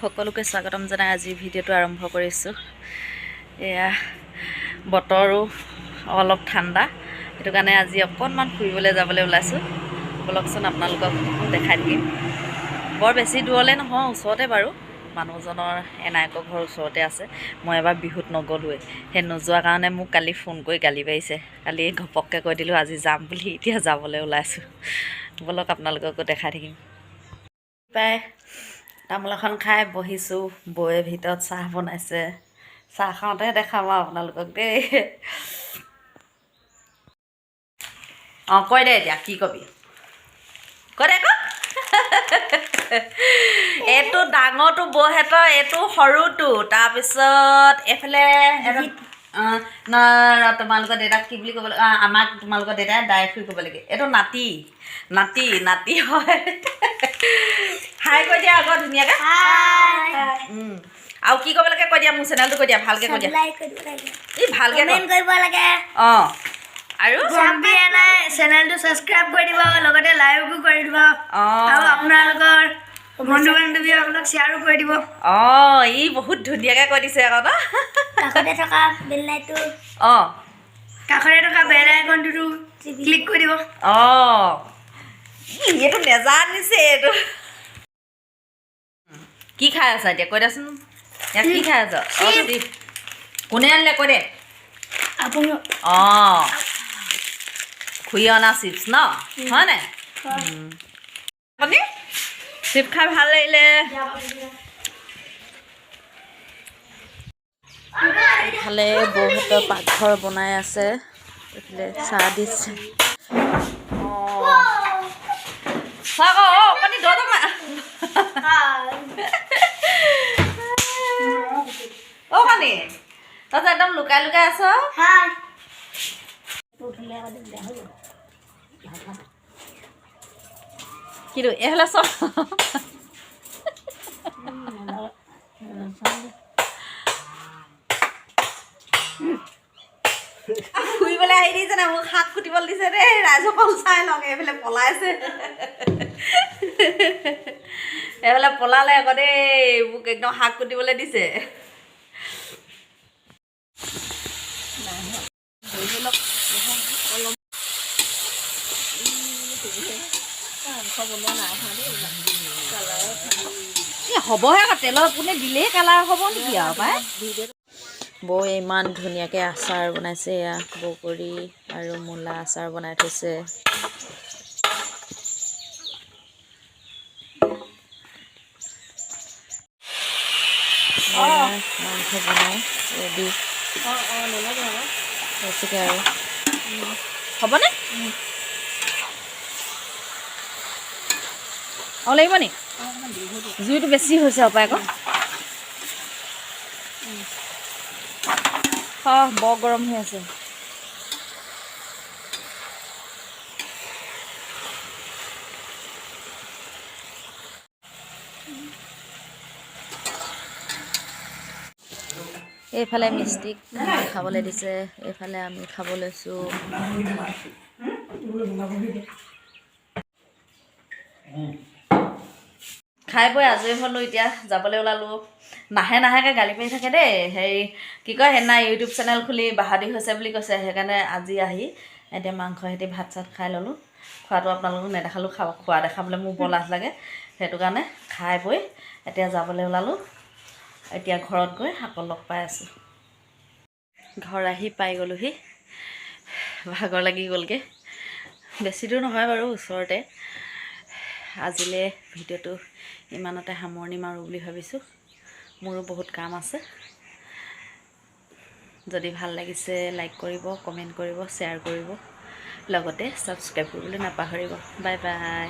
সকলোকে স্বাগতম জনাই আজি ভিডিঅ'টো আৰম্ভ কৰিছোঁ। এয়া বতৰো অলপ ঠাণ্ডা, সেইটো কাৰণে আজি অকণমান ফুৰিবলৈ যাবলৈ ওলাইছোঁ। বলকচোন আপোনালোকক দেখাই দিম। বৰ বেছি দূৰলৈ নহয়, ওচৰতে বাৰু। মানুহজনৰ এনায়েকৰ ঘৰ ওচৰতে আছে। মই এবাৰ বিহুত নগ'লোৱে, সেই নোযোৱাৰ কাৰণে মোক কালি ফোন কৰি গালি পাৰিছে। কালি ঘপককৈ কৈ দিলোঁ আজি যাম বুলি, এতিয়া যাবলৈ ওলাইছোঁ। বলক আপোনালোককো দেখাই থাকিম। প্ৰায় তামোল এখন খাই বহিছোঁ, বৌয়ে ভিতৰত চাহ বনাইছে। চাহ খাওঁতে দেখাম আৰু আপোনালোকক দেই। অঁ কৈ দে এতিয়া কি কবি, কৈ দে আকৌ। এইটো ডাঙৰটো বৌহঁতৰ, এইটো সৰুটো, তাৰপিছত এইফালে তোমালোকৰ দেউতাক কি বুলি ক'ব লাগে, আমাক তোমালোকৰ দেউতাই ডাইৰেক্ট ক'ব লাগে। এইটো নাতি নাতি নাতি হয়। হাই কৈ দিয়া আকৌ ধুনীয়াকৈ। আৰু কি ক'ব লাগে কৈ দিয়া, মোৰ চেনেলটো কৈ দিয়া, ভালকৈ কৈ দিয়া। এই ভালকৈ কমেণ্ট কৰিব লাগে। অঁ আৰু চেনেলটো ছাবস্ক্ৰাইব কৰি দিব, লগতে লাইকো কৰি দিব। আৰু আপোনালোকৰ বন্ধু বান্ধৱীসকলক শ্বেয়াৰো কৰি দিব। অঁ ই বহুত ধুনীয়াকৈ কৈ দিছে আকৌ ন। কাষতে থকা বেল লাইটটো, অঁ কাষতে থকা বেল আইকনটো ক্লিক কৰি দিব। অঁ এইটো নেজানিছে এইটো। কি খাই আছা এতিয়া কৈ দেচোন, ইয়াত কি খাই আছ? অঁ চিপ। কোনে আনিলে কৈ দে। আপুনি অঁ খুৰী অনা চিপছ ন, হয় নাই? আপুনি চিপ খাই ভাল লাগিলে। এইফালে বৌহঁতৰ পাকঘৰ বনাই আছে, এইফালে চাহ দিছে। চাওক আপুনি দৌৰ মা। অ' পানী তই যে একদম লুকাই লুকাই আছ। কিন্তু এইফালে চব ফুৰিবলৈ আহি দিছে না, মোক শাক কুটিবলৈ দিছে দেই। ৰাইজসকল চাই লওক, এইফালে পলাইছে। এইফালে পলালে আকৌ দেই, মোক একদম শাক কুটিবলৈ দিছে। হ'বহে আকৌ তেলৰ কোনে দিলেই কালাৰ হ'ব নেকি আৰু পাই। বৌয়ে ইমান ধুনীয়াকৈ আচাৰ বনাইছে, এয়া বগৰী আৰু মূলা আচাৰ বনাই থৈছে। মাংস বনাই ৰেডি হৈছেগৈ আৰু হ'বনে? আৰু লাগিব নি? জুইটো বেছি হৈছে আৰু পাই আকৌ। বৰ গৰম হৈ আছে। এইফালে মিষ্টিক খাবলৈ দিছে, এইফালে আমি খাব লৈছোঁ। খাই বৈ আজৰি হ'লোঁ, এতিয়া যাবলৈ ওলালোঁ। নাহেকৈ গালি পাৰি থাকে দেই। হেৰি কি কয়, সেইদিনা ইউটিউব চেনেল খুলি বাহাদুৰি হৈছে বুলি কৈছে, সেইকাৰণে আজি আহি এতিয়া মাংস সৈতে ভাত চাত খাই ল'লোঁ। খোৱাটো আপোনালোকক নেদেখালোঁ, খোৱা দেখাবলৈ মোৰ বৰ লাজ লাগে, সেইটো কাৰণে খাই বৈ এতিয়া যাবলৈ ওলালোঁ। এতিয়া ঘৰত গৈ আকৌ লগ পাই আছোঁ। ঘৰ আহি পাই গ'লোহি, ভাগৰ লাগি গ'লগৈ। বেছি দূৰ নহয় বাৰু, ওচৰতে। আজিলৈ ভিডিঅ'টো ইমানতে সামৰণি মাৰোঁ বুলি ভাবিছোঁ। মোৰো বহুত কাম আছে। যদি ভাল লাগিছে লাইক কৰিব, কমেণ্ট কৰিব, শ্বেয়াৰ কৰিব, লগতে ছাবস্ক্ৰাইব কৰিবলৈ নাপাহৰিব। Bye bye.